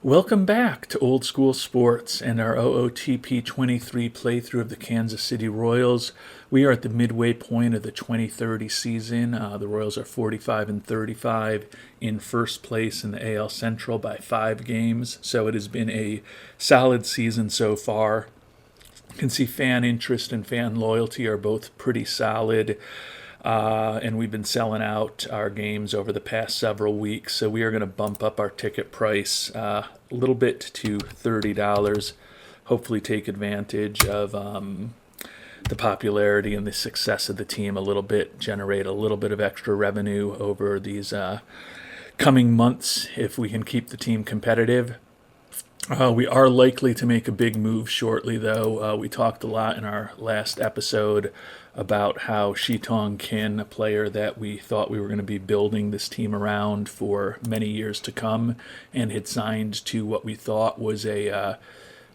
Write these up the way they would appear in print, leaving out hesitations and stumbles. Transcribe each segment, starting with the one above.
Welcome back to Old School Sports and our OOTP 23 playthrough of the Kansas City Royals. We are at the midway point of the 2030 season. The Royals are 45 and 35 in first place in the AL Central by 5 games. So it has been a solid season so far. You can see fan interest and fan loyalty are both pretty solid. And we've been selling out our games over the past several weeks, so we are going to bump up our ticket price a little bit to $30. Hopefully take advantage of the popularity and the success of the team a little bit, generate a little bit of extra revenue over these coming months if we can keep the team competitive. We are likely to make a big move shortly, though. We talked a lot in our last episode about how Shi Tong Kin, a player that we thought we were going to be building this team around for many years to come, and had signed to what we thought was a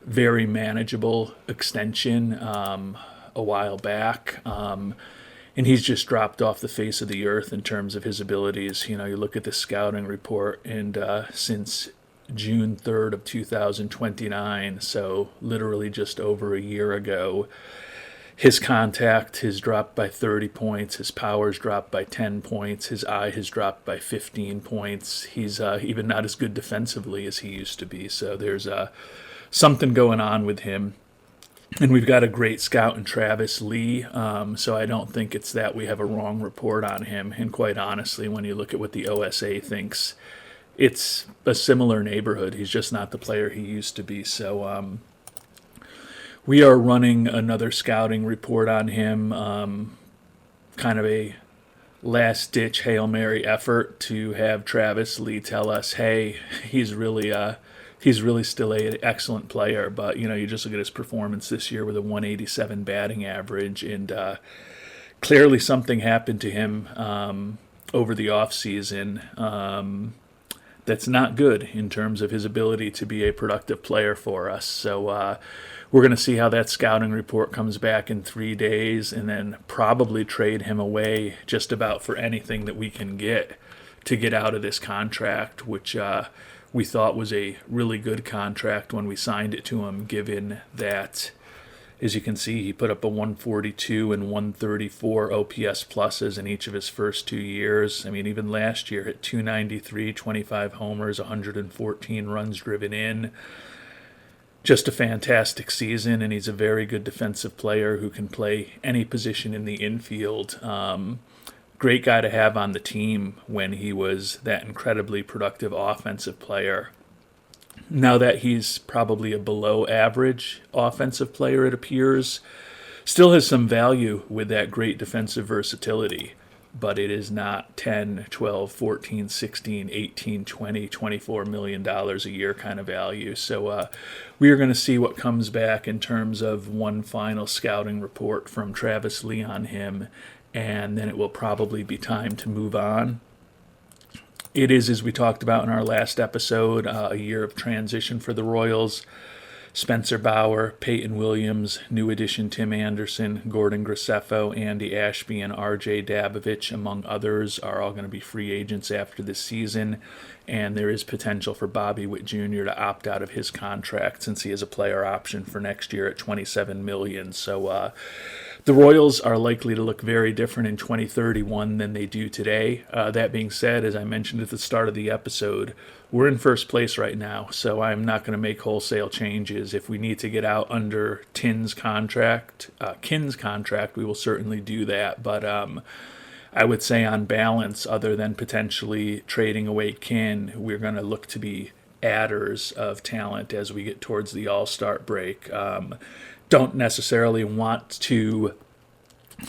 very manageable extension a while back. And he's just dropped off the face of the earth in terms of his abilities. You know, you look at the scouting report, and since June 3rd of 2029, so literally just over a year ago, his contact has dropped by 30 points, his power's dropped by 10 points, his eye has dropped by 15 points. He's even not as good defensively as he used to be, so there's something going on with him. And we've got a great scout in Travis Lee, so I don't think it's that we have a wrong report on him. And quite honestly, when you look at what the OSA thinks, it's a similar neighborhood. He's just not the player he used to be. So we are running another scouting report on him, kind of a last-ditch Hail Mary effort to have Travis Lee tell us, hey, he's really still an excellent player. But, you know, you just look at his performance this year with a 187 batting average, and clearly something happened to him over the offseason that's not good in terms of his ability to be a productive player for us. So we're going to see how that scouting report comes back in 3 days, and then probably trade him away just about for anything that we can get to get out of this contract, which we thought was a really good contract when we signed it to him, given that, as you can see, he put up a 142 and 134 OPS pluses in each of his first 2 years. I mean, even last year hit 293, 25 homers, 114 runs driven in. Just a fantastic season, and he's a very good defensive player who can play any position in the infield. Great guy to have on the team when he was that incredibly productive offensive player. Now that he's probably a below average offensive player, it appears, still has some value with that great defensive versatility, but it is not 10, 12, 14, 16, 18, 20, $24 million a year kind of value. So we are going to see what comes back in terms of one final scouting report from Travis Lee on him, and then it will probably be time to move on. It is, as we talked about in our last episode, a year of transition for the Royals. Spencer Bauer, Peyton Williams, new addition Tim Anderson, Gordon Graceffo, Andy Ashby, and R.J. Dabovich, among others, are all going to be free agents after this season. And there is potential for Bobby Witt Jr. to opt out of his contract since he has a player option for next year at $27 million. So the Royals are likely to look very different in 2031 than they do today. That being said, as I mentioned at the start of the episode, we're in first place right now, so I'm not going to make wholesale changes. If we need to get out under Kin's contract, we will certainly do that. But I would say on balance, other than potentially trading away Kin, we're going to look to be adders of talent as we get towards the All-Star break. Don't necessarily want to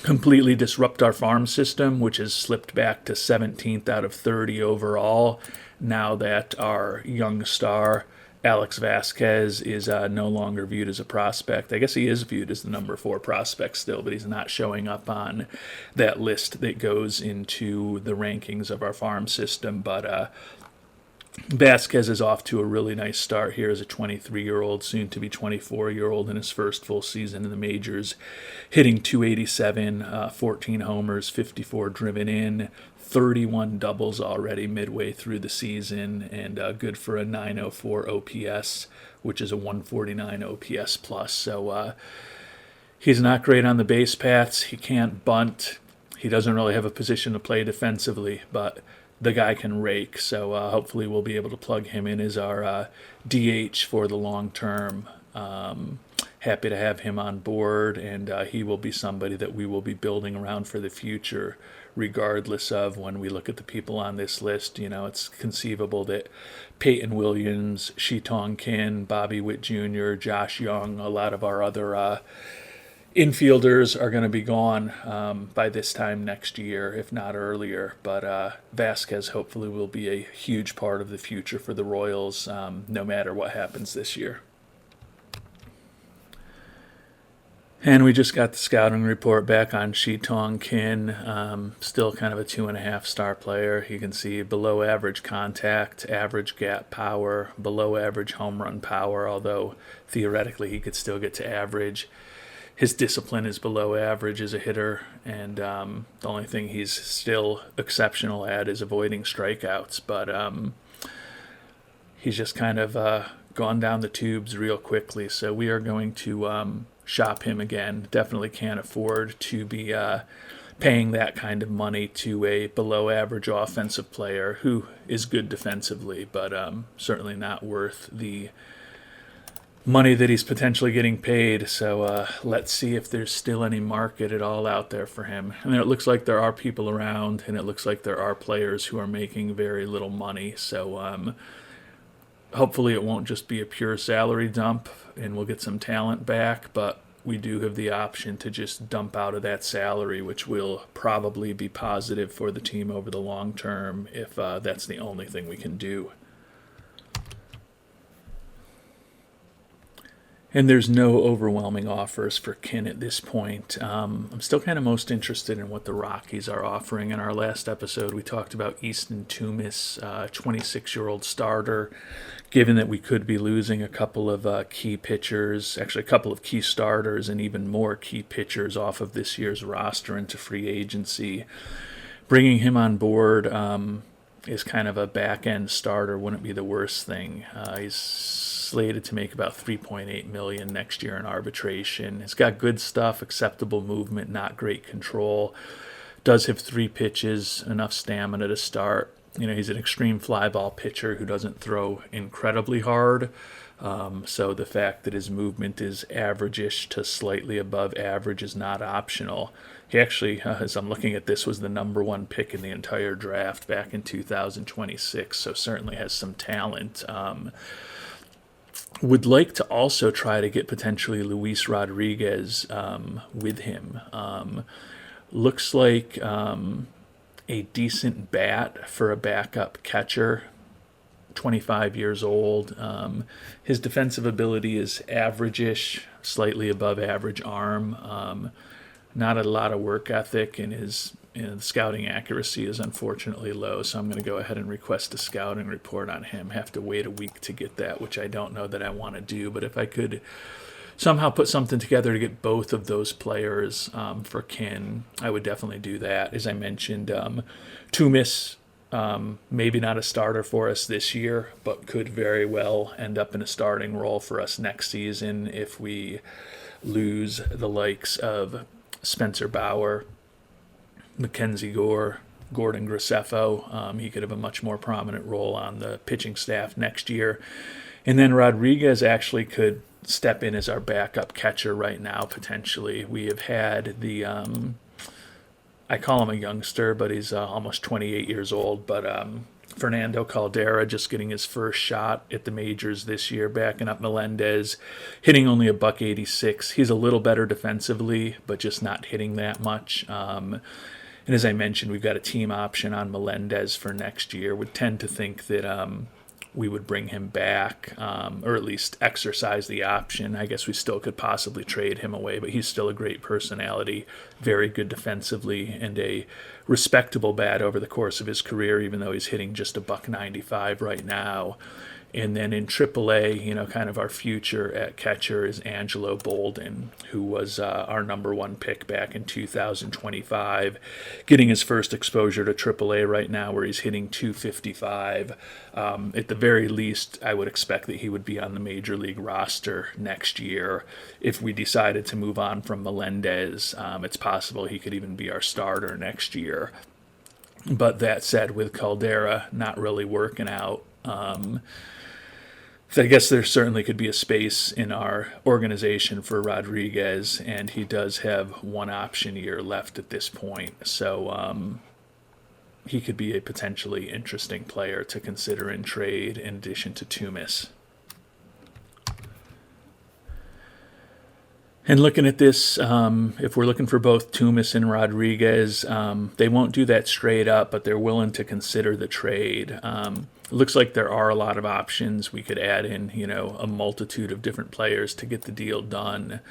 completely disrupt our farm system, which has slipped back to 17th out of 30 overall, now that our young star, Alex Vasquez, is no longer viewed as a prospect. I guess he is viewed as the number 4 prospect still, but he's not showing up on that list that goes into the rankings of our farm system. But Vasquez is off to a really nice start here as a 23-year-old, soon to be 24-year-old in his first full season in the majors, hitting 287, 14 homers, 54 driven in, 31 doubles already midway through the season, and good for a 904 OPS, which is a 149 OPS plus. So he's not great on the base paths. He can't bunt. He doesn't really have a position to play defensively, but the guy can rake. So hopefully we'll be able to plug him in as our DH for the long term. Happy to have him on board, and he will be somebody that we will be building around for the future, regardless of when we look at the people on this list. You know, it's conceivable that Peyton Williams, Shi Tong Kin, Bobby Witt Jr., Josh Young, a lot of our other infielders are going to be gone by this time next year, if not earlier. But Vasquez hopefully will be a huge part of the future for the Royals, no matter what happens this year. And we just got the scouting report back on Shi Tong Kin. Still kind of a 2.5 star player. You can see below average contact, average gap power, below average home run power, although theoretically he could still get to average. His discipline is below average as a hitter, and the only thing he's still exceptional at is avoiding strikeouts. But he's just kind of gone down the tubes real quickly. So we are going to shop him again. Definitely can't afford to be paying that kind of money to a below average offensive player who is good defensively, but certainly not worth the money that he's potentially getting paid. So let's see if there's still any market at all out there for him. And it looks like there are people around, and it looks like there are players who are making very little money. So hopefully it won't just be a pure salary dump and we'll get some talent back, but we do have the option to just dump out of that salary, which will probably be positive for the team over the long term if that's the only thing we can do. And there's no overwhelming offers for Kin at this point. I'm still kind of most interested in what the Rockies are offering. In our last episode, we talked about Easton Tumis, 26-year-old starter. Given that we could be losing a couple of key pitchers, actually a couple of key starters and even more key pitchers off of this year's roster into free agency, bringing him on board is kind of a back-end starter wouldn't be the worst thing. He's slated to make about $3.8 million next year in arbitration. He's got good stuff, acceptable movement, not great control. Does have 3 pitches, enough stamina to start. You know, he's an extreme fly ball pitcher who doesn't throw incredibly hard. So the fact that his movement is average-ish to slightly above average is not optional. He actually, as I'm looking at this, was the number 1 pick in the entire draft back in 2026, so certainly has some talent. Would like to also try to get potentially Luis Rodriguez with him. Looks like a decent bat for a backup catcher, 25 years old. His defensive ability is average-ish, slightly above average arm. Not a lot of work ethic, and his scouting accuracy is unfortunately low, so I'm going to go ahead and request a scouting report on him. Have to wait a week to get that, which I don't know that I want to do, but if I could somehow put something together to get both of those players for Kin, I would definitely do that. As I mentioned, Tumis, maybe not a starter for us this year, but could very well end up in a starting role for us next season if we lose the likes of Spencer Bauer, Mackenzie Gore, Gordon Graceffo. He could have a much more prominent role on the pitching staff next year. And then Rodriguez actually could step in as our backup catcher right now, potentially. We have had the, I call him a youngster, but he's almost 28 years old, but Fernando Caldera just getting his first shot at the majors this year, backing up Melendez, hitting only a $186. He's a little better defensively, but just not hitting that much. And as I mentioned, we've got a team option on Melendez for next year. Would tend to think that we would bring him back, or at least exercise the option. I guess we still could possibly trade him away, but he's still a great personality, very good defensively, and a respectable bat over the course of his career, even though he's hitting just a $195 right now. And then in AAA, kind of our future at catcher is Angelo Bolden, who was our number one pick back in 2025, getting his first exposure to AAA right now, where he's hitting 255. At the very least, I would expect that he would be on the major league roster next year. If we decided to move on from Melendez, it's possible he could even be our starter next year. But that said, with Caldera not really working out, so I guess there certainly could be a space in our organization for Rodriguez, and he does have one option year left at this point. So he could be a potentially interesting player to consider in trade in addition to Tumis. And looking at this, if we're looking for both Tumis and Rodriguez, they won't do that straight up, but they're willing to consider the trade. It looks like there are a lot of options. We could add in, a multitude of different players to get the deal done.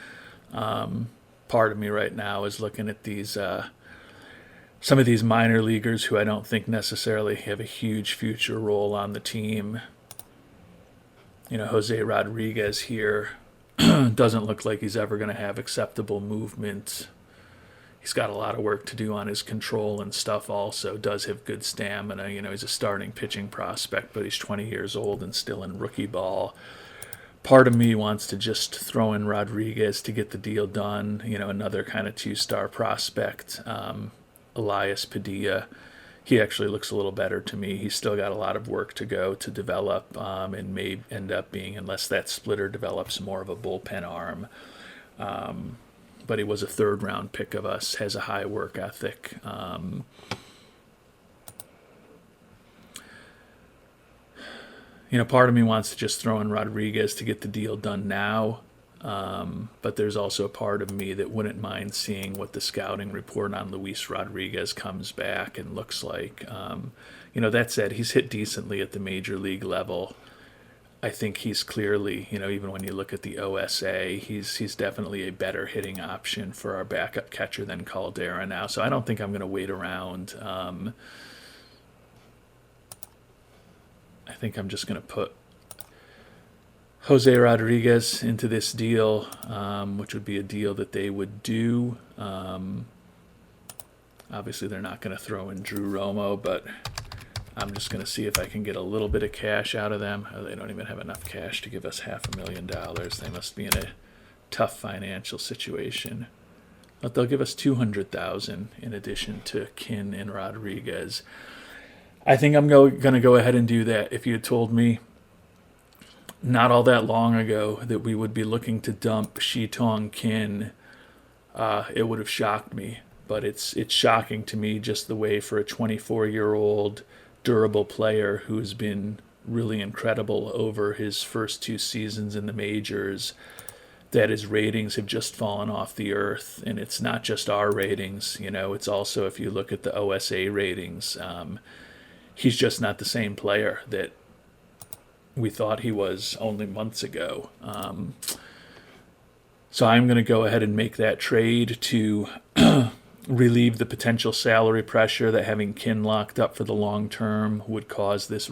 Part of me right now is looking at these, some of these minor leaguers who I don't think necessarily have a huge future role on the team. Jose Rodriguez here doesn't look like he's ever going to have acceptable movement. He's got a lot of work to do on his control and stuff also. Does have good stamina. He's a starting pitching prospect, but he's 20 years old and still in rookie ball. Part of me wants to just throw in Rodriguez to get the deal done. Another kind of two-star prospect. Elias Padilla. He actually looks a little better to me. He's still got a lot of work to go to develop, and may end up being, unless that splitter develops, more of a bullpen arm. But he was a third-round pick of us, has a high work ethic. Part of me wants to just throw in Rodriguez to get the deal done now. But there's also a part of me that wouldn't mind seeing what the scouting report on Luis Rodriguez comes back and looks like. That said, he's hit decently at the major league level. I think he's clearly, even when you look at the OSA, he's definitely a better hitting option for our backup catcher than Caldera now. So I don't think I'm going to wait around. I think I'm just going to put Jose Rodriguez into this deal, which would be a deal that they would do. Obviously, they're not going to throw in Drew Romo, but I'm just going to see if I can get a little bit of cash out of them. Oh, they don't even have enough cash to give us $500,000. They must be in a tough financial situation. But they'll give us $200,000 in addition to Kin and Rodriguez. I think I'm going to go ahead and do that. If you had told me not all that long ago that we would be looking to dump Shi Tong Kin, it would have shocked me. But it's shocking to me just the way for a 24-year-old durable player who's been really incredible over his first two seasons in the majors, that his ratings have just fallen off the earth. And it's not just our ratings, it's also, if you look at the OSA ratings, he's just not the same player that we thought he was only months ago. So I'm going to go ahead and make that trade to relieve the potential salary pressure that having Kin locked up for the long term would cause this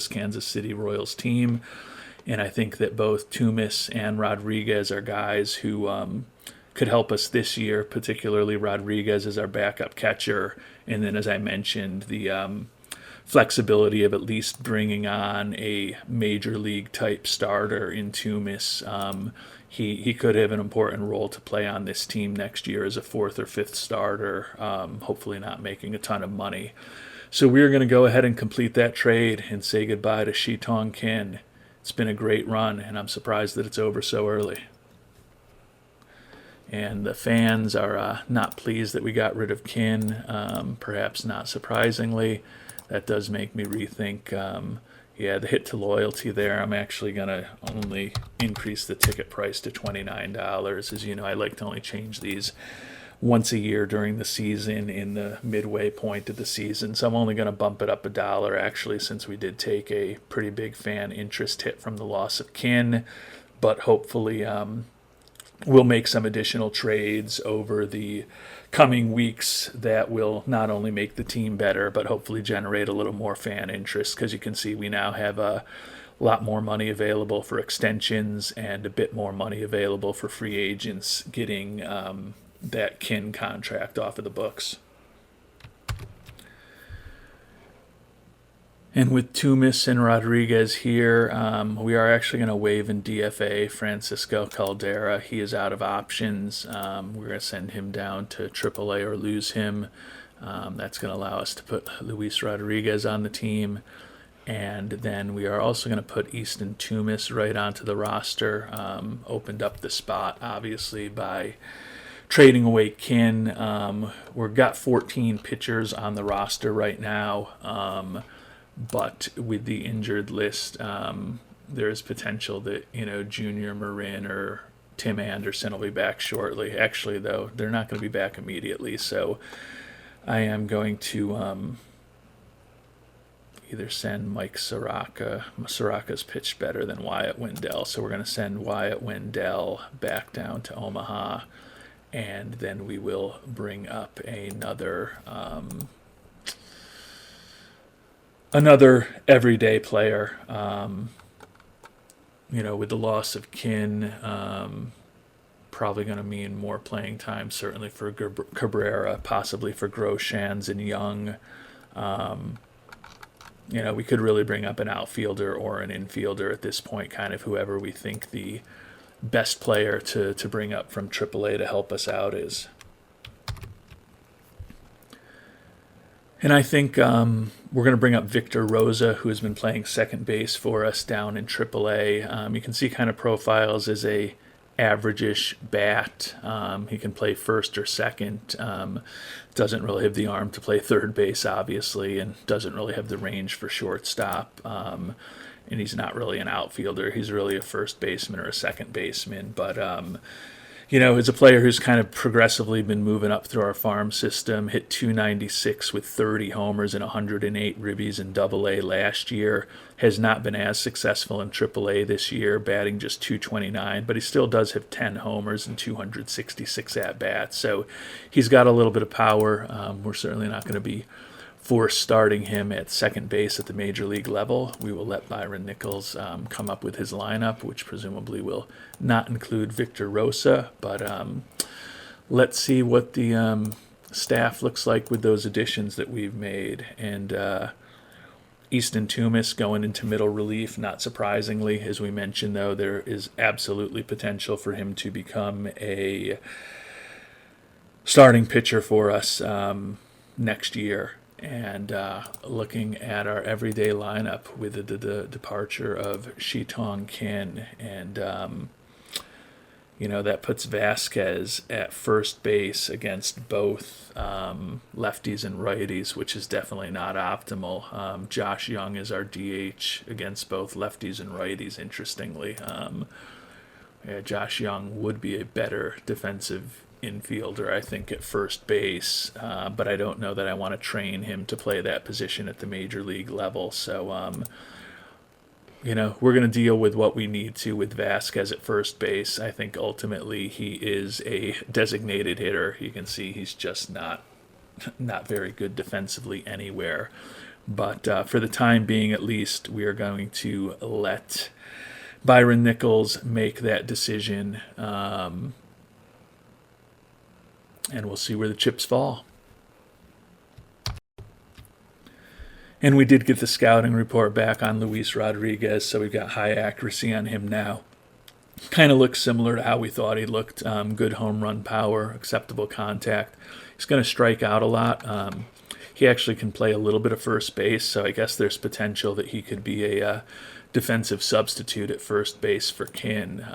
Kansas City Royals team. And I think that both Tumis and Rodriguez are guys who could help us this year, particularly Rodriguez as our backup catcher. And then, as I mentioned, the flexibility of at least bringing on a major league type starter in Tumis. He could have an important role to play on this team next year as a fourth or fifth starter, hopefully not making a ton of money. So we're going to go ahead and complete that trade and say goodbye to Shi Tong Kin. It's been a great run, and I'm surprised that it's over so early. And the fans are not pleased that we got rid of Kin, perhaps not surprisingly. That does make me rethink, the hit to loyalty there. I'm actually going to only increase the ticket price to $29. As you know, I like to only change these once a year during the season in the midway point of the season. So I'm only going to bump it up $1 actually, since we did take a pretty big fan interest hit from the loss of Kin. But hopefully we'll make some additional trades over the coming weeks that will not only make the team better, but hopefully generate a little more fan interest, because you can see we now have a lot more money available for extensions and a bit more money available for free agents getting that Kin contract off of the books. And with Tumis and Rodriguez here, we are actually going to waive in DFA Francisco Caldera. He is out of options. We're going to send him down to AAA or lose him. That's going to allow us to put Luis Rodriguez on the team. And then we are also going to put Easton Tumis right onto the roster. Opened up the spot, obviously, by trading away Kin. We've got 14 pitchers on the roster right now. But with the injured list, there is potential that, Junior Marin or Tim Anderson will be back shortly. Actually, though, they're not going to be back immediately. So I am going to either send Mike Soraka. Soraka's pitched better than Wyatt Wendell. So we're going to send Wyatt Wendell back down to Omaha. And then we will bring up another everyday player. With the loss of Kin, probably going to mean more playing time, certainly for Cabrera, possibly for Groshans and Young. We could really bring up an outfielder or an infielder at this point, kind of whoever we think the best player to bring up from AAA to help us out is. And I think we're going to bring up Victor Rosa, who has been playing second base for us down in AAA. You can see kind of profiles as a average-ish bat. He can play first or second. Doesn't really have the arm to play third base, obviously, and doesn't really have the range for shortstop. And he's not really an outfielder. He's really a first baseman or a second baseman. But is a player who's kind of progressively been moving up through our farm system, hit 296 with 30 homers and 108 ribbies in AA last year, has not been as successful in AAA this year, batting just 229, but he still does have 10 homers and 266 at-bats, so he's got a little bit of power. We're certainly not going to be forced starting him at second base at the major league level. We will let Byron Nichols come up with his lineup, which presumably will not include Victor Rosa. But let's see what the staff looks like with those additions that we've made. And Easton Tumis going into middle relief, not surprisingly. As we mentioned, though, there is absolutely potential for him to become a starting pitcher for us next year. And looking at our everyday lineup with the departure of Shi Tong Kin, and that puts Vasquez at first base against both lefties and righties, which is definitely not optimal. Josh Young is our DH against both lefties and righties, interestingly. Josh Young would be a better defensive infielder, I think, at first base, but I don't know that I want to train him to play that position at the major league level. So, we're going to deal with what we need to with Vasquez at first base. I think ultimately he is a designated hitter. You can see he's just not very good defensively anywhere. But for the time being, at least, we are going to let Byron Nichols make that decision. And we'll see where the chips fall. And we did get the scouting report back on Luis Rodriguez, so we've got high accuracy on him now. Kind of looks similar to how we thought he looked. Good home run power, acceptable contact. He's going to strike out a lot. He actually can play a little bit of first base, so I guess there's potential that he could be a defensive substitute at first base for Kin.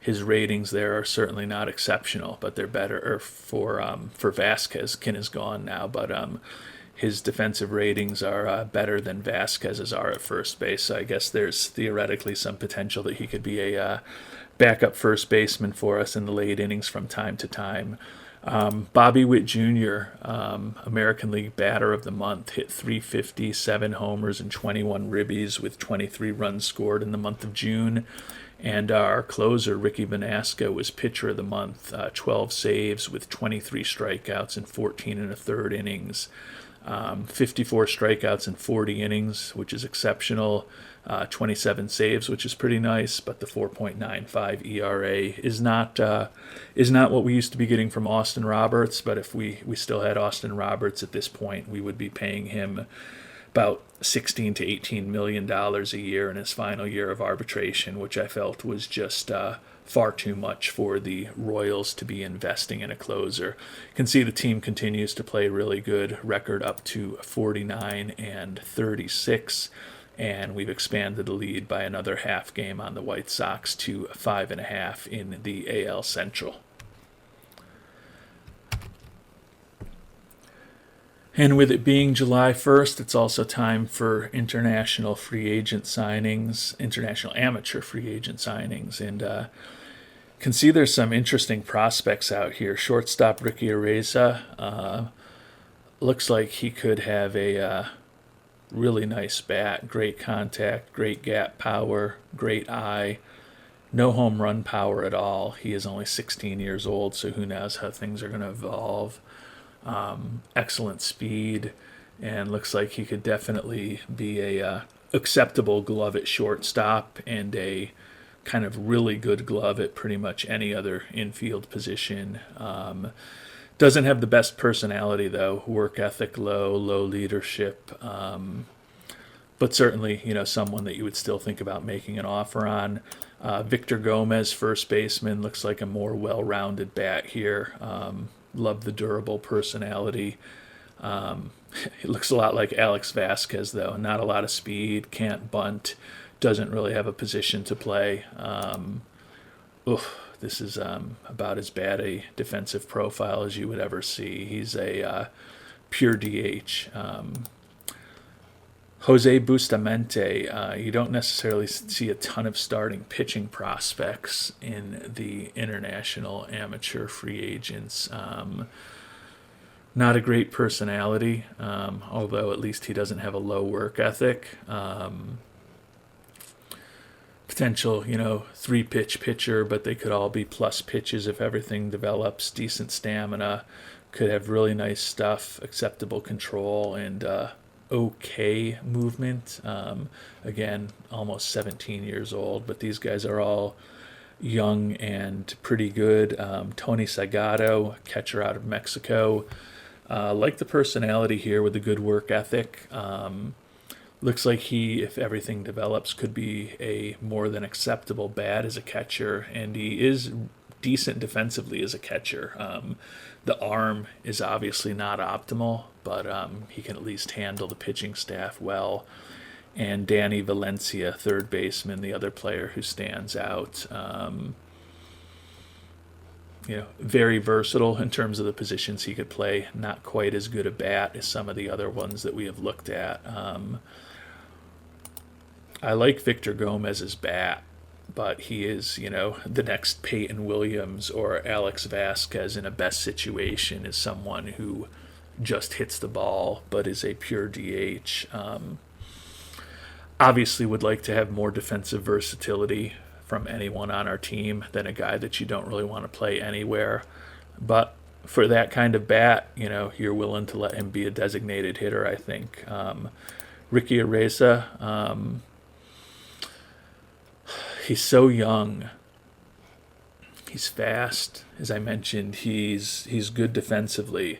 His ratings there are certainly not exceptional, but they're better for Vasquez. Kin is gone now, but his defensive ratings are better than Vasquez's are at first base. So I guess there's theoretically some potential that he could be a backup first baseman for us in the late innings from time to time. Bobby Witt Jr., American League Batter of the Month, hit 350, 7 homers, and 21 ribbies with 23 runs scored in the month of June. And our closer, Ricky Vanasco, was Pitcher of the Month, 12 saves with 23 strikeouts in 14 and a third innings. 54 strikeouts in 40 innings, which is exceptional. 27 saves, which is pretty nice, but the 4.95 ERA is not what we used to be getting from Austin Roberts. But if we still had Austin Roberts at this point, we would be paying him about $16 to $18 million a year in his final year of arbitration, which I felt was just far too much for the Royals to be investing in a closer. You can see the team continues to play really good, record up to 49 and 36, and we've expanded the lead by another half game on the White Sox to 5.5 in the AL Central. And with it being July 1st, it's also time for international free agent signings, international amateur free agent signings. And can see there's some interesting prospects out here. Shortstop Ricky Areza looks like he could have a really nice bat, great contact, great gap power, great eye, no home run power at all. He is only 16 years old, so who knows how things are going to evolve. Excellent speed, and looks like he could definitely be a acceptable glove at shortstop and a kind of really good glove at pretty much any other infield position. Doesn't have the best personality, though. Work ethic low leadership, but certainly, someone that you would still think about making an offer on. Victor Gomez, first baseman, looks like a more well-rounded bat here. Love the durable personality. It looks a lot like Alex Vasquez, though. Not a lot of speed, can't bunt, doesn't really have a position to play. This is about as bad a defensive profile as you would ever see. He's a pure DH. Jose Bustamante, you don't necessarily see a ton of starting pitching prospects in the international amateur free agents. Not a great personality, although at least he doesn't have a low work ethic. Potential, 3-pitch pitcher, but they could all be plus pitches if everything develops. Decent stamina, could have really nice stuff, acceptable control, and okay movement. Again, almost 17 years old, but these guys are all young and pretty good. Tony Sagado, catcher out of Mexico. Like the personality here with a good work ethic. Looks like he, if everything develops, could be a more than acceptable bat as a catcher, and he is decent defensively as a catcher. The arm is obviously not optimal, but he can at least handle the pitching staff well. And Danny Valencia, third baseman, the other player who stands out. Very versatile in terms of the positions he could play. Not quite as good a bat as some of the other ones that we have looked at. I like Victor Gomez's bat, but he is, the next Peyton Williams or Alex Vasquez in a best situation is someone who just hits the ball but is a pure DH. Obviously would like to have more defensive versatility from anyone on our team than a guy that you don't really want to play anywhere. But for that kind of bat, you're willing to let him be a designated hitter, I think. Ricky Areza, he's so young. He's fast, as I mentioned. He's good defensively.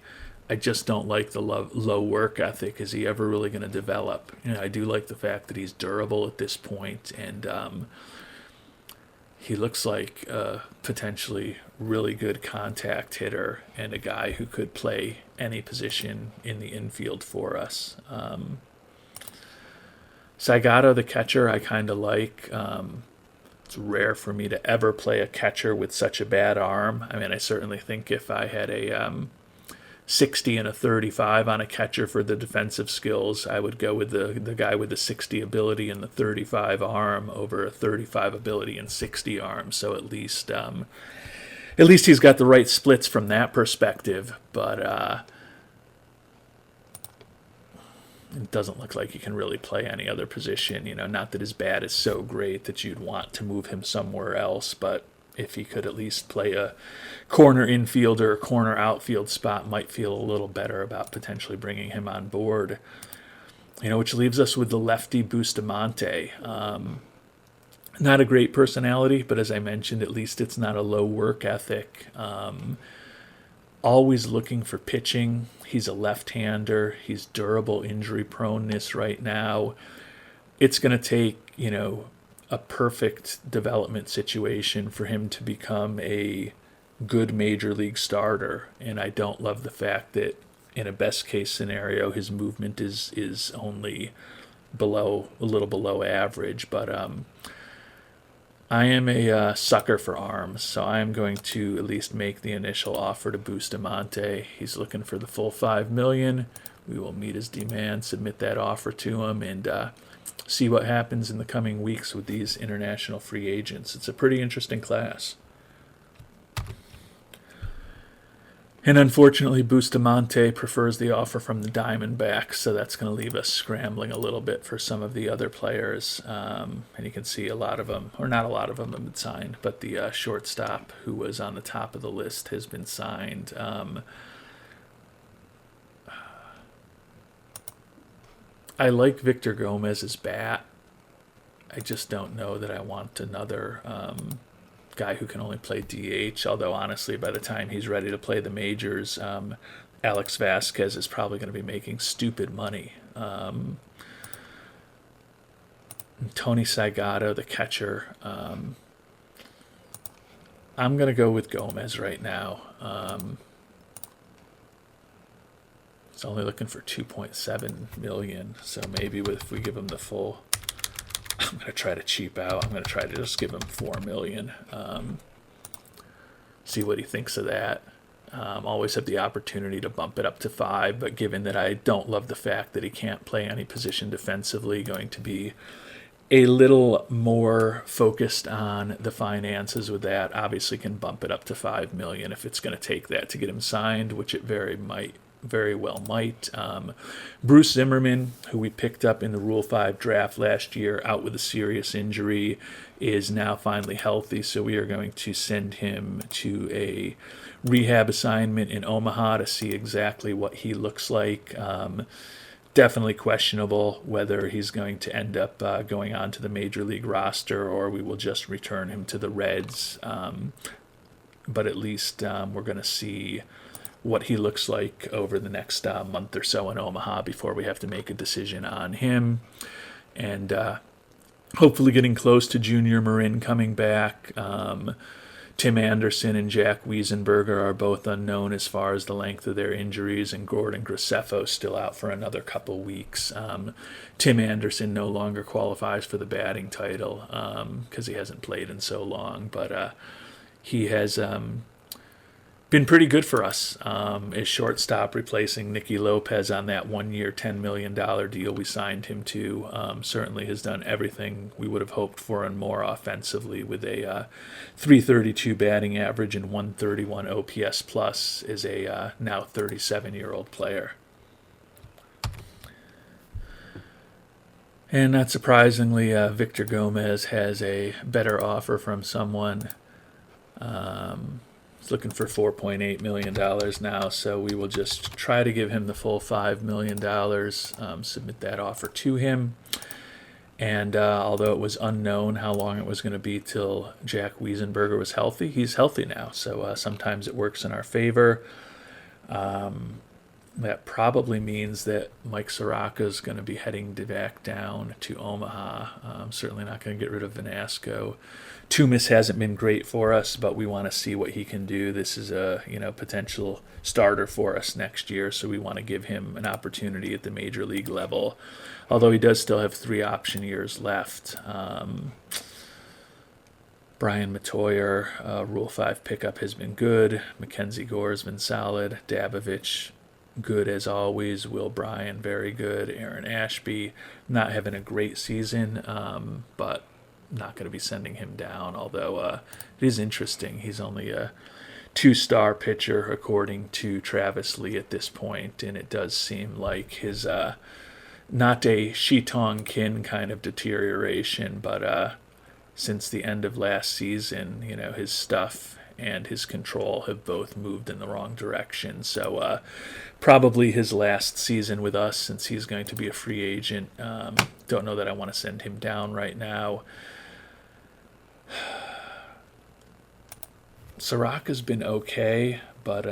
I just don't like the low work ethic. Is he ever really going to develop? I do like the fact that he's durable at this point, and he looks like a potentially really good contact hitter and a guy who could play any position in the infield for us. Sagado, the catcher, I kind of like. It's rare for me to ever play a catcher with such a bad arm. I mean, I certainly think if I had a 60 and a 35 on a catcher for the defensive skills, I would go with the guy with the 60 ability and the 35 arm over a 35 ability and 60 arm. So at least at least he's got the right splits from that perspective. But it doesn't look like he can really play any other position. Not that his bat is so great that you'd want to move him somewhere else, but if he could at least play a corner infield or a corner outfield spot, might feel a little better about potentially bringing him on board. Which leaves us with the lefty Bustamante. Not a great personality, but as I mentioned, at least it's not a low work ethic. Always looking for pitching. He's a left-hander. He's durable injury proneness right now. It's going to take, a perfect development situation for him to become a good major league starter. And I don't love the fact that in a best case scenario, his movement is only a little below average. But I am a sucker for arms, so I am going to at least make the initial offer to Bustamante. He's looking for the full $5 million. We will meet his demand, submit that offer to him, and see what happens in the coming weeks with these international free agents. It's a pretty interesting class. And unfortunately, Bustamante prefers the offer from the Diamondbacks, so that's going to leave us scrambling a little bit for some of the other players. And you can see a lot of them, or not a lot of them, have been signed, but the shortstop who was on the top of the list has been signed. I like Victor Gomez's bat. I just don't know that I want another guy who can only play DH, although honestly by the time he's ready to play the majors, Alex Vasquez is probably going to be making stupid money. Tony Saigato, the catcher, I'm going to go with Gomez right now. It's only looking for $2.7 million, so maybe if we give him the full, I'm going to try to cheap out. I'm going to try to just give him $4 million. See what he thinks of that. Always have the opportunity to bump it up to $5 million, but given that I don't love the fact that he can't play any position defensively, going to be a little more focused on the finances with that. Obviously can bump it up to $5 million if it's going to take that to get him signed, which it very well might. Bruce Zimmerman, who we picked up in the Rule 5 draft last year, out with a serious injury, is now finally healthy, so we are going to send him to a rehab assignment in Omaha to see exactly what he looks like. Definitely questionable whether he's going to end up going on to the major league roster or we will just return him to the Reds. But at least we're going to see what he looks like over the next month or so in Omaha before we have to make a decision on him. And hopefully getting close to Junior Marin coming back. Tim Anderson and Jack Wiesenberger are both unknown as far as the length of their injuries, and Gordon Graceffo still out for another couple weeks. Tim Anderson no longer qualifies for the batting title because he hasn't played in so long, but he has been pretty good for us as shortstop, replacing Nicky Lopez on that 1-year, $10 million deal we signed him to. Certainly has done everything we would have hoped for and more offensively, with a .332 batting average and 131 OPS plus as a now 37-year-old player. And not surprisingly, Victor Gomez has a better offer from someone. He's looking for $4.8 million now, so we will just try to give him the full $5 million, submit that offer to him. And although it was unknown how long it was going to be till Jack Wiesenberger was healthy, he's healthy now, so sometimes it works in our favor. That probably means that Mike Soraka is going to be heading back down to Omaha. Certainly not going to get rid of Vanasco. Tumis hasn't been great for us, but we want to see what he can do. This is a potential starter for us next year, so we want to give him an opportunity at the major league level, although he does still have 3 option years left. Brian Matoyer, Rule 5 pickup, has been good. Mackenzie Gore has been solid. Dabovich, good as always. Will Bryan, very good. Aaron Ashby, not having a great season, but not going to be sending him down, although it is interesting. He's only a two-star pitcher, according to Travis Lee at this point, and it does seem like his not a Shi Tong Kin kind of deterioration, but since the end of last season, his stuff and his control have both moved in the wrong direction. So probably his last season with us, since he's going to be a free agent. Don't know that I want to send him down right now. Soraka's been okay, but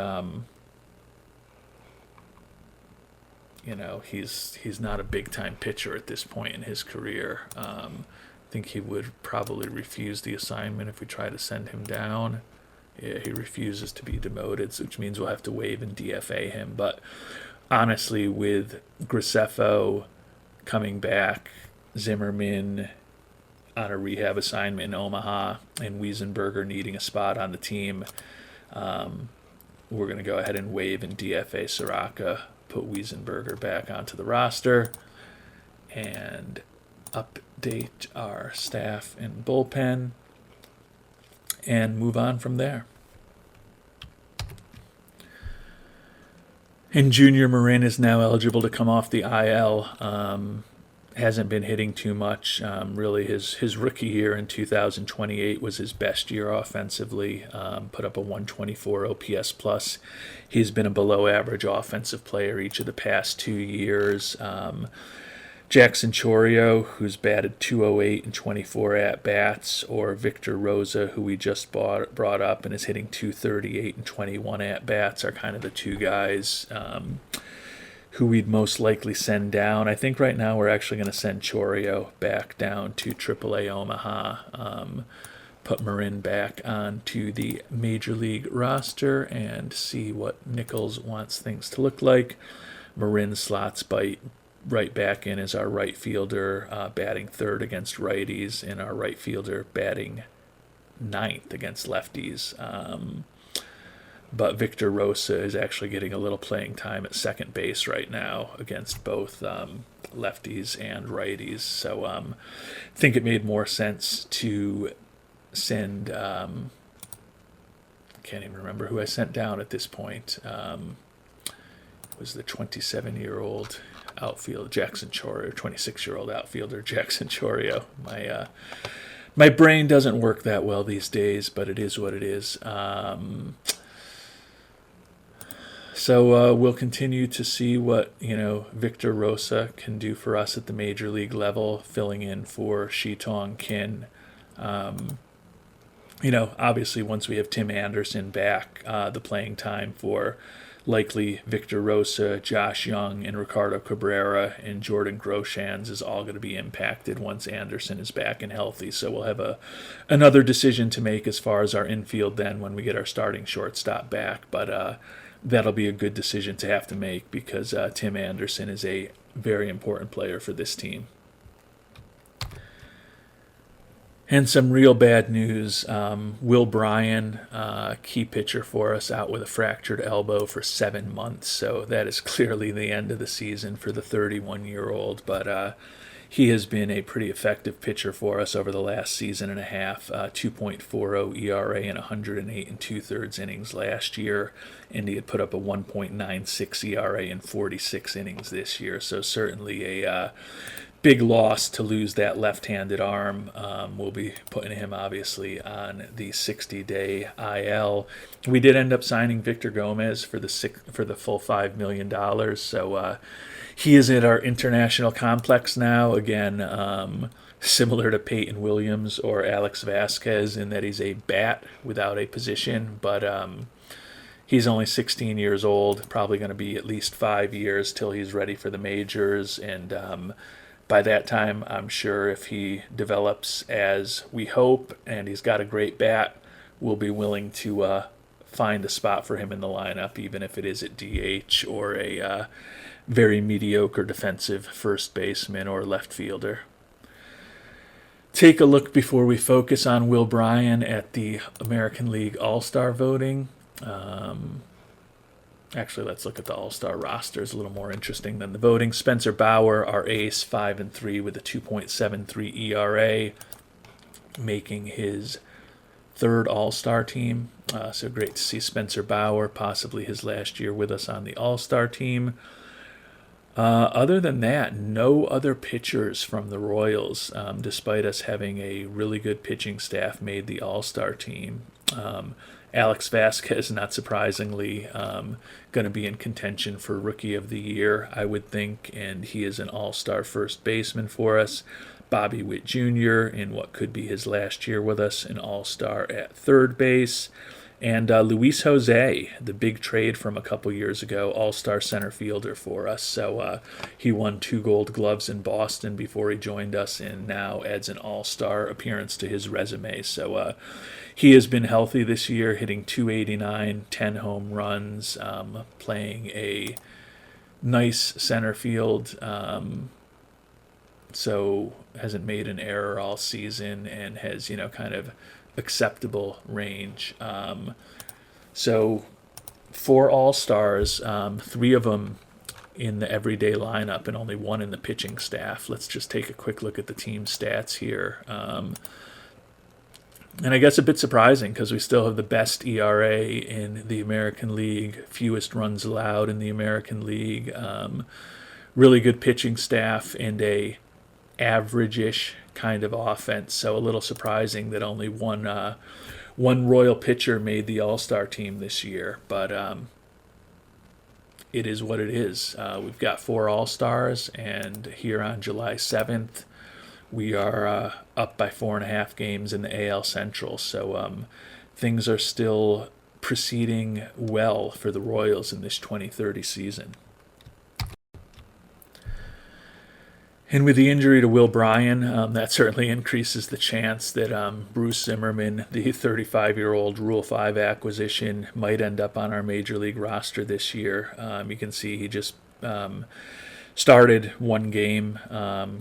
he's not a big time pitcher at this point in his career. I think he would probably refuse the assignment if we try to send him down. Yeah, he refuses to be demoted, which means we'll have to waive and DFA him. But honestly, with Graceffo coming back, Zimmerman on a rehab assignment in Omaha, and Wiesenberger needing a spot on the team, we're going to go ahead and waive and DFA Soraka, put Wiesenberger back onto the roster, and update our staff and bullpen, and move on from there. And Junior Marin is now eligible to come off the IL. Hasn't been hitting too much. Really, his rookie year in 2028 was his best year offensively. Put up a 124 OPS plus. He's been a below-average offensive player each of the past 2 years. Jackson Chorio, who's batted 208 and 24 at-bats, or Victor Rosa, who we just brought up and is hitting 238 and 21 at-bats, are kind of the two guys who we'd most likely send down. I think right now we're actually going to send Chorio back down to AAA Omaha, put Marin back onto the Major League roster, and see what Nichols wants things to look like. Marin slots right back in as our right fielder, batting third against righties, and our right fielder batting ninth against lefties. But Victor Rosa is actually getting a little playing time at second base right now against both lefties and righties. So I think it made more sense to send, can't even remember who I sent down at this point. It was the 27-year-old outfielder Jackson Chorio, 26-year-old outfielder Jackson Chorio. My brain doesn't work that well these days, but it is what it is. So we'll continue to see what Victor Rosa can do for us at the major league level, filling in for Shi Tong Kin. Obviously once we have Tim Anderson back, the playing time for likely Victor Rosa, Josh Young, and Ricardo Cabrera and Jordan Groshans is all going to be impacted once Anderson is back and healthy. So we'll have another decision to make as far as our infield then when we get our starting shortstop back. But that'll be a good decision to have to make because Tim Anderson is a very important player for this team. And some real bad news, Will Bryan, key pitcher for us, out with a fractured elbow for 7 months. So that is clearly the end of the season for the 31-year-old. But he has been a pretty effective pitcher for us over the last season and a half. 2.40 ERA in 108 2/3 innings last year. And he had put up a 1.96 ERA in 46 innings this year. So certainly a big loss to lose that left-handed arm. We'll be putting him obviously on the 60-day IL. We did end up signing Victor Gomez for the full $5 million. So he is at our international complex now. Again, similar to Peyton Williams or Alex Vasquez in that he's a bat without a position, but he's only 16 years old. Probably going to be at least 5 years till he's ready for the majors, and by that time, I'm sure if he develops as we hope and he's got a great bat, we'll be willing to find a spot for him in the lineup, even if it is at DH or a very mediocre defensive first baseman or left fielder. Take a look before we focus on Will Bryan at the American League All-Star voting. Actually, let's look at the All-Star roster. It's a little more interesting than the voting. Spencer Bauer, our ace, 5-3 with a 2.73 ERA, making his third All-Star team. So great to see Spencer Bauer, possibly his last year with us on the All-Star team. Other than that, no other pitchers from the Royals, despite us having a really good pitching staff, made the All-Star team. Alex Vasquez, not surprisingly, going to be in contention for Rookie of the Year, I would think, and he is an all-star first baseman for us. Bobby Witt Jr., in what could be his last year with us, an all-star at third base. And Luis Jose, the big trade from a couple years ago, all-star center fielder for us. So he won 2 Gold Gloves in Boston before he joined us, and now adds an all-star appearance to his resume. So he has been healthy this year, hitting .289, 10 home runs, playing a nice center field. So hasn't made an error all season and has, kind of acceptable range. So 4 All-Stars, 3 of them in the everyday lineup and only 1 in the pitching staff. Let's just take a quick look at the team stats here. And I guess a bit surprising because we still have the best ERA in the American League, fewest runs allowed in the American League, really good pitching staff, and a average-ish kind of offense. So a little surprising that only one Royal pitcher made the All-Star team this year. But it is what it is. We've got 4 All-Stars, and here on July 7th, we are up by 4.5 games in the AL Central. So things are still proceeding well for the Royals in this 2030 season. And with the injury to Will Bryan, that certainly increases the chance that Bruce Zimmerman, the 35-year-old Rule 5 acquisition, might end up on our Major League roster this year. You can see he just started 1 game,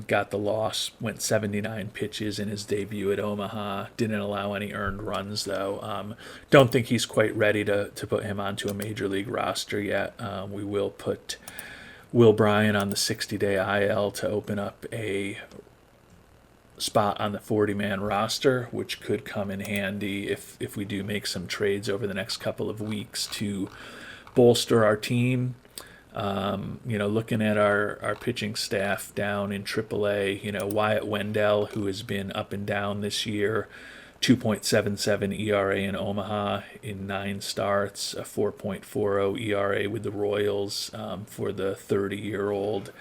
got the loss, went 79 pitches in his debut at Omaha. Didn't allow any earned runs, though. Don't think he's quite ready to put him onto a Major League roster yet. We will put Will Bryan on the 60-day IL to open up a spot on the 40-man roster, which could come in handy if we do make some trades over the next couple of weeks to bolster our team. Looking at our pitching staff down in AAA, Wyatt Wendell, who has been up and down this year, 2.77 ERA in Omaha in 9 starts, a 4.40 ERA with the Royals for the 30-year-old.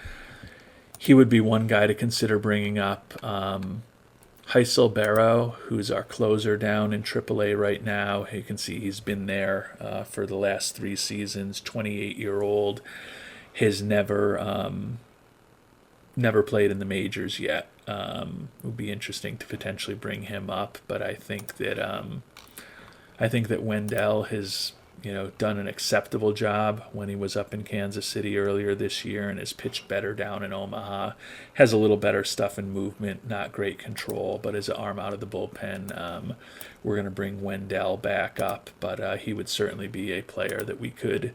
He would be one guy to consider bringing up. Heisel Barrow, who's our closer down in AAA right now. You can see he's been there for the last 3 seasons, 28-year-old. Has never played in the majors yet. It would be interesting to potentially bring him up, but I think that Wendell has done an acceptable job when he was up in Kansas City earlier this year and has pitched better down in Omaha. Has a little better stuff and movement, not great control, but as an arm out of the bullpen, we're going to bring Wendell back up, but he would certainly be a player that we could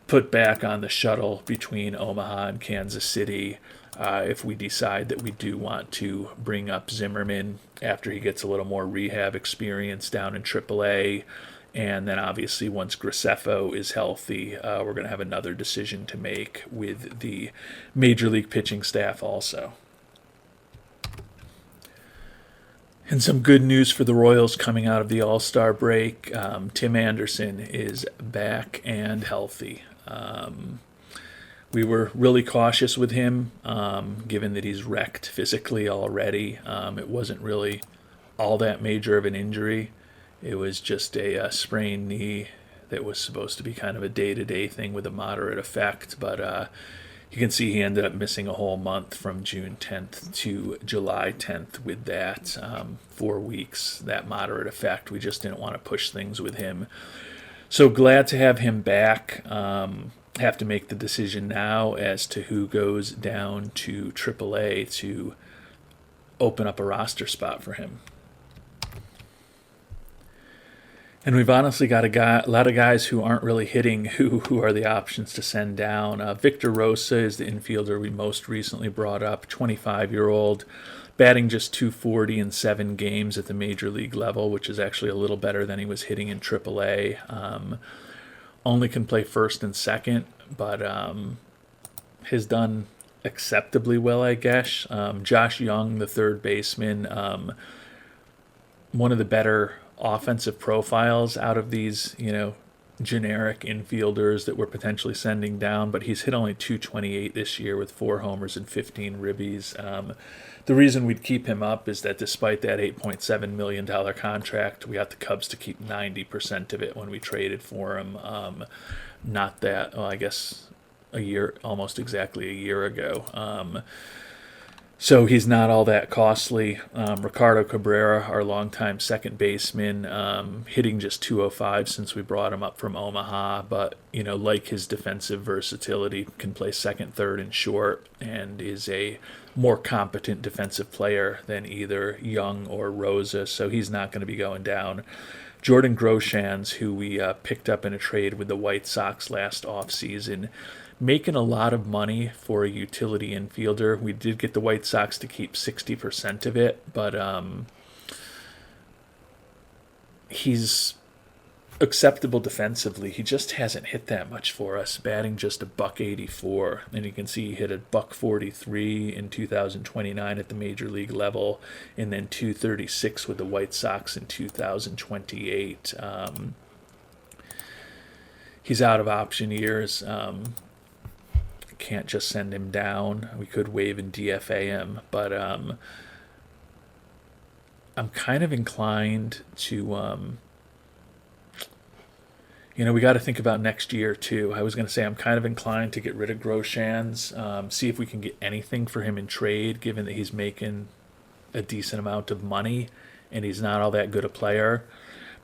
put back on the shuttle between Omaha and Kansas City if we decide that we do want to bring up Zimmerman after he gets a little more rehab experience down in AAA. And then obviously once Graceffo is healthy, we're going to have another decision to make with the Major League pitching staff also. And some good news for the Royals coming out of the All-Star break. Tim Anderson is back and healthy. We were really cautious with him, given that he's wrecked physically already. It wasn't really all that major of an injury. It was just a sprained knee that was supposed to be kind of a day-to-day thing with a moderate effect. But you can see he ended up missing a whole month from June 10th to July 10th with that. 4 weeks, that moderate effect. We just didn't want to push things with him. So glad to have him back. Have to make the decision now as to who goes down to AAA to open up a roster spot for him. And we've honestly got a lot of guys who aren't really hitting who are the options to send down. Victor Rosa is the infielder we most recently brought up, 25-year-old, batting just 240 in 7 games at the major league level, which is actually a little better than he was hitting in AAA. Only can play first and second, but has done acceptably well, I guess. Josh Young, the third baseman, one of the better offensive profiles out of these, generic infielders that we're potentially sending down, but he's hit only 228 this year with 4 homers and 15 ribbies. The reason we'd keep him up is that despite that $8.7 million contract, we got the Cubs to keep 90% of it when we traded for him. Not that, well, I guess almost exactly a year ago. So he's not all that costly. Ricardo Cabrera, our longtime second baseman, hitting just 205 since we brought him up from Omaha, but like his defensive versatility, can play second, third, and short, and is a more competent defensive player than either Young or Rosa. So he's not going to be going down. Jordan Groshans, who we picked up in a trade with the White Sox last offseason, making a lot of money for a utility infielder. We did get the White Sox to keep 60% of it, but he's acceptable defensively. He just hasn't hit that much for us, batting just a $184. And you can see he hit a $143 in 2029 at the major league level, and then 236 with the White Sox in 2028. He's out of option years. Can't just send him down. We could waive and DFA him, but I'm kind of inclined to we got to think about next year too. I was going to say I'm kind of inclined to get rid of Groshans, see if we can get anything for him in trade, given that he's making a decent amount of money and he's not all that good a player.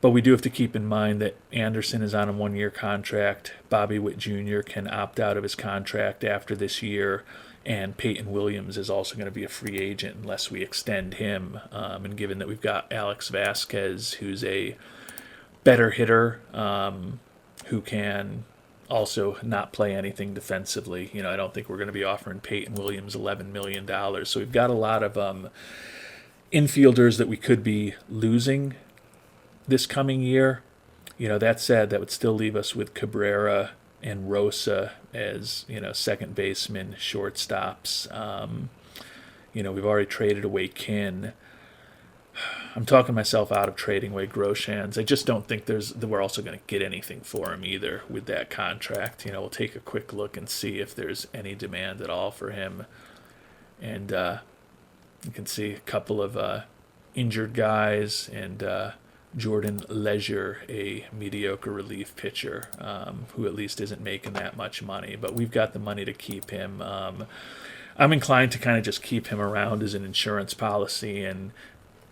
But we do have to keep in mind that Anderson is on a 1-year contract. Bobby Witt Jr. can opt out of his contract after this year. And Peyton Williams is also going to be a free agent unless we extend him. And given that we've got Alex Vasquez, who's a better hitter, who can also not play anything defensively. I don't think we're going to be offering Peyton Williams $11 million. So we've got a lot of infielders that we could be losing this coming year. That said, that would still leave us with Cabrera and Rosa as, second baseman, shortstops. We've already traded away Kin. I'm talking myself out of trading away Groshans. I just don't think we're also going to get anything for him either with that contract. We'll take a quick look and see if there's any demand at all for him. And you can see a couple of injured guys and Jordan Leisure, a mediocre relief pitcher who at least isn't making that much money. But we've got the money to keep him. I'm inclined to kind of just keep him around as an insurance policy. And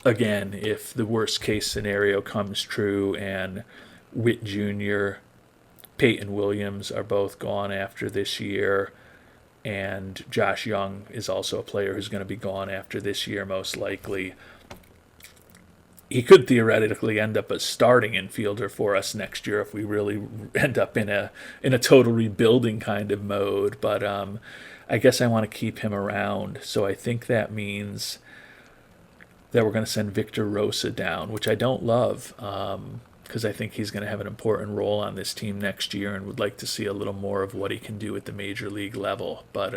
again, if the worst case scenario comes true and Witt Jr., Peyton Williams are both gone after this year, and Josh Young is also a player who's going to be gone after this year most likely, he could theoretically end up as starting infielder for us next year if we really end up in a total rebuilding kind of mode. But I guess I want to keep him around. So I think that means that we're going to send Victor Rosa down, which I don't love, because I think he's going to have an important role on this team next year and would like to see a little more of what he can do at the major league level. But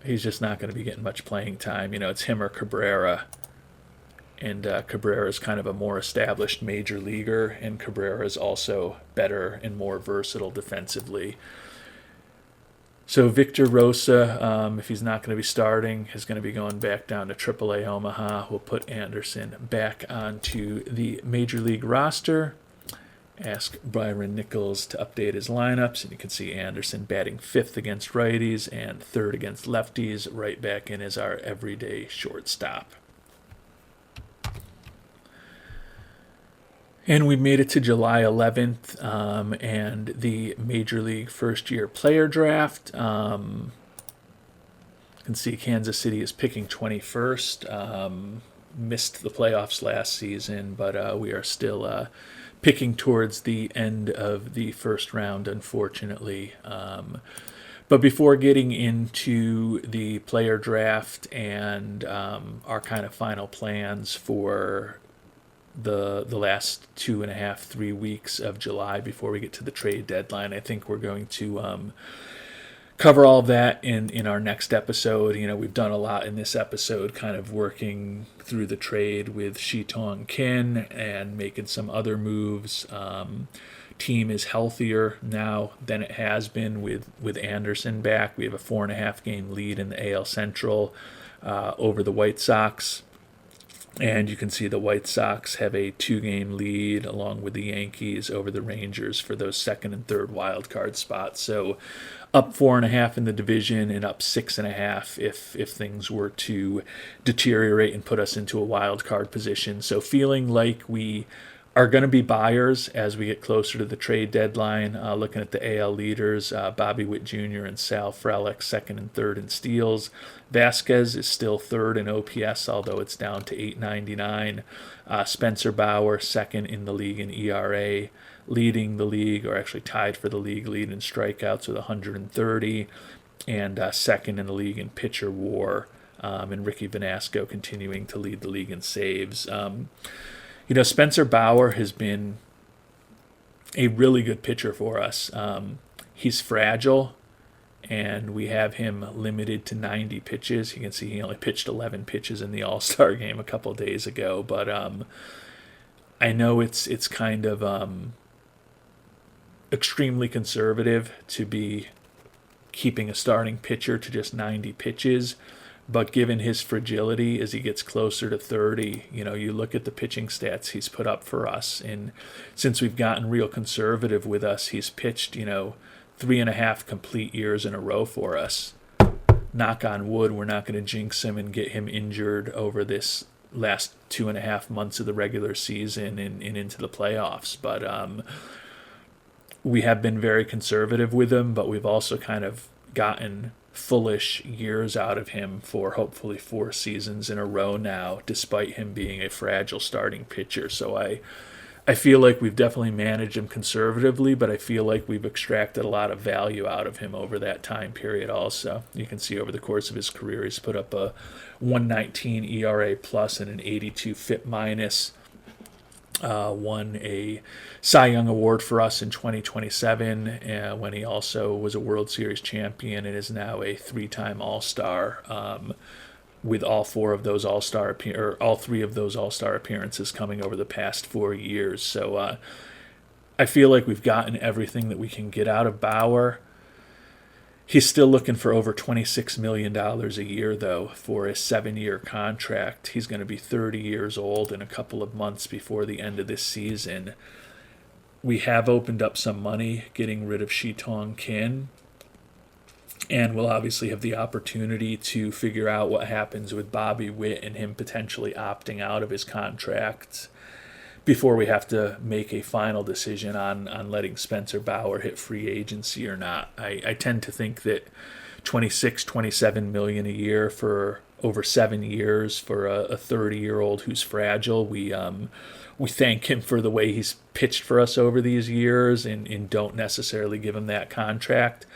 he's just not going to be getting much playing time. It's him or Cabrera. And Cabrera is kind of a more established major leaguer, and Cabrera is also better and more versatile defensively. So Victor Rosa, if he's not going to be starting, is going to be going back down to AAA Omaha. We'll put Anderson back onto the major league roster. Ask Byron Nichols to update his lineups, and you can see Anderson batting 5th against righties and 3rd against lefties, right back in as our everyday shortstop. And we made it to July 11th and the Major League First Year Player Draft. can see Kansas City is picking 21st. Missed the playoffs last season, but we are still picking towards the end of the first round, unfortunately. But before getting into the player draft and our kind of final plans for the last 2.5, 3 weeks of July before we get to the trade deadline, I think we're going to cover all of that in our next episode. We've done a lot in this episode, kind of working through the trade with Shi Tong Kin and making some other moves. Team is healthier now than it has been with Anderson back. We have a 4.5 game lead in the AL Central over the White Sox. And you can see the White Sox have a 2-game lead along with the Yankees over the Rangers for those second and third wild card spots. So up 4.5 in the division and up 6.5 if things were to deteriorate and put us into a wild card position. So feeling like we are going to be buyers as we get closer to the trade deadline. Looking at the AL leaders, Bobby Witt Jr. and Sal Frelick, second and third in steals. Vasquez is still third in OPS, although it's down to 899. Spencer Bauer, second in the league in ERA, leading the league, or actually tied for the league lead in strikeouts with 130, and second in the league in pitcher WAR. And Ricky Vanasco continuing to lead the league in saves. Spencer Bauer has been a really good pitcher for us. He's fragile, and we have him limited to 90 pitches. You can see he only pitched 11 pitches in the All-Star game a couple of days ago, but I know it's kind of extremely conservative to be keeping a starting pitcher to just 90 pitches. But given his fragility as he gets closer to 30, you look at the pitching stats he's put up for us. And since we've gotten real conservative with us, he's pitched, 3.5 complete years in a row for us. Knock on wood, we're not going to jinx him and get him injured over this last 2.5 months of the regular season and into the playoffs. But we have been very conservative with him, but we've also kind of gotten foolish years out of him for hopefully 4 seasons in a row now, despite him being a fragile starting pitcher. So I feel like we've definitely managed him conservatively, but I feel like we've extracted a lot of value out of him over that time period also. You can see over the course of his career, he's put up a 119 ERA plus and an 82 FIP minus. Won a Cy Young Award for us in 2027 when he also was a World Series champion and is now a 3-time All-Star with all 3 of those All-Star appearances coming over the past 4 years. So I feel like we've gotten everything that we can get out of Bauer. He's still looking for over $26 million a year, though, for a 7-year contract. He's going to be 30 years old in a couple of months before the end of this season. We have opened up some money getting rid of Shi Tong Kin, and we'll obviously have the opportunity to figure out what happens with Bobby Witt and him potentially opting out of his contract before we have to make a final decision on letting Spencer Bauer hit free agency or not. I tend to think that $26-27 million a year for over 7 years for a 30-year-old who's fragile. We thank him for the way he's pitched for us over these years and don't necessarily give him that contract.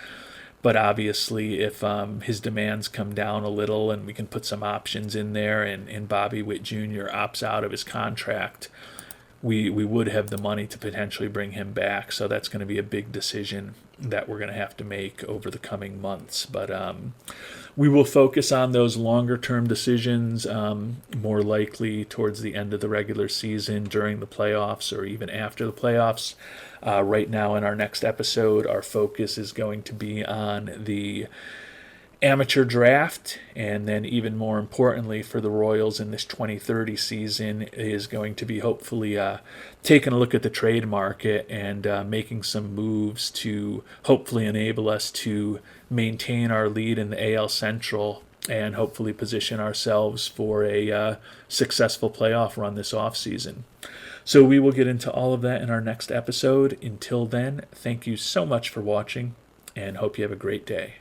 But obviously, if his demands come down a little and we can put some options in there and Bobby Witt Jr. opts out of his contract, we would have the money to potentially bring him back. So that's going to be a big decision that we're going to have to make over the coming months. But we will focus on those longer-term decisions more likely towards the end of the regular season, during the playoffs, or even after the playoffs. Right now in our next episode, our focus is going to be on the amateur draft, and then even more importantly for the Royals in this 2030 season is going to be hopefully taking a look at the trade market and making some moves to hopefully enable us to maintain our lead in the AL Central and hopefully position ourselves for a successful playoff run this offseason. So we will get into all of that in our next episode. Until then, thank you so much for watching and hope you have a great day.